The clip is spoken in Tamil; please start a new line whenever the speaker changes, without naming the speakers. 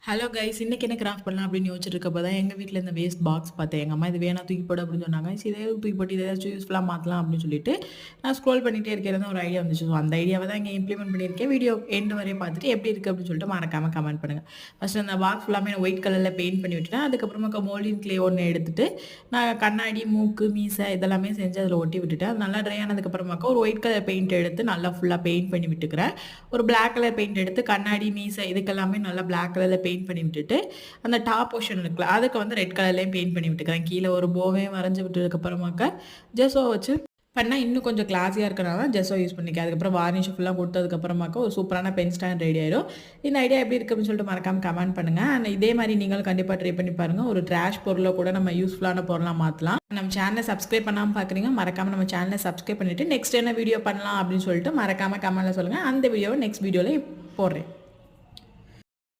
ஹலோ கைஸ், இன்னைக்கு என்ன கிராஃப்ட் பண்ணலாம் அப்படின்னு யோசிச்சுட்டு இருக்கப்போ தான் எங்கள் வீட்டில் இந்த வேஸ்ட் பாக்ஸ் பார்த்தேன். எங்கள் அம்மா இது வேணா தூக்கி போடு அப்படின்னு சொன்னாங்க. சரி இதே தூக்கி போட்டு இதை ஏதாச்சும் யூஸ்ஃபுல்லாக மாற்றலாம் அப்படின்னு சொல்லிட்டு நான் ஸ்க்ரோல் பண்ணிகிட்டே இருக்கிறது ஒரு ஐடியா வந்துச்சு. ஸோ அந்த ஐடியாவை தான் இங்கே இம்ப்ளிமெண்ட் பண்ணியிருக்கேன். வீடியோ எண்டு வரையும் பார்த்துட்டு எப்படி இருக்குது அப்படின்னு சொல்லிட்டு மறக்காமல் கமெண்ட் பண்ணுங்கள். ஃபஸ்ட்டு அந்த பாக்ஸ் ஃபுல்லாமே நான் ஒயிட் கலரில் பெயிண்ட் பண்ணி விட்டுட்டேன். அதுக்கப்புறமா மோல்டின் கிளே ஒன்று எடுத்துட்டு நான் கண்ணாடி, மூக்கு, மீசை இதெல்லாமே செஞ்சு அதில் ஒட்டி விட்டுட்டேன். அது நல்லா ட்ரை ஆனதுக்கப்புறமாக்கா ஒரு ஒயிட் கலர் பெயிண்ட் எடுத்து நல்லா ஃபுல்லாக பெயிண்ட் பண்ணி விட்டுக்கிறேன். ஒரு பிளாக் கலர் பெயிண்ட் எடுத்து கண்ணாடி, மீசை இதுக்கெல்லாமே நல்லா பிளாக் கலரில் பெயிண்ட் பண்ணி விட்டுட்டு அந்த டாப் போர்ஷன் இருக்குல்ல, அதுக்கு வந்து ரெட் கலர்லேயும் பெயிண்ட் பண்ணி விட்டுக்கிறேன். கீழே ஒரு போவையும் வரைஞ்சி விட்டதுக்கப்புறமாக்க ஜெஸோ வச்சு பண்ணால் இன்னும் கொஞ்சம் கிளாஸியாக இருக்கிறனால ஜெஸோ யூஸ் பண்ணிக்க. அதுக்கப்புறம் வார்னிஷ் ஃபுல்லாக கொடுத்ததுக்கப்புறமாக்க ஒரு சூப்பரான பென் ஸ்டாண்ட் ரெடி ஆயிடும். இந்த ஐடியா எப்படி இருக்குது அப்படின்னு சொல்லிட்டு மறக்காமல் கமெண்ட் பண்ணுங்கள். அண்ட் இதே மாதிரி நீங்களும் கண்டிப்பாக ட்ரை பண்ணி பாருங்கள். ஒரு ட்ராஷ் பொருளை கூட நம்ம யூஸ்ஃபுல்லான பொருளாக மாற்றலாம். நம்ம சேனலை சப்ஸ்கிரைப் பண்ணாமல் பார்க்குறீங்க, மறக்காமல் நம்ம சேனலை சப்ஸ்கிரைப் பண்ணிவிட்டு நெக்ஸ்ட் என்ன வீடியோ பண்ணலாம் அப்படின்னு சொல்லிட்டு மறக்காமல் கமெண்ட்டில் சொல்லுங்கள். அந்த வீடியோவை நெக்ஸ்ட் வீடியோவில் போடுறேன்.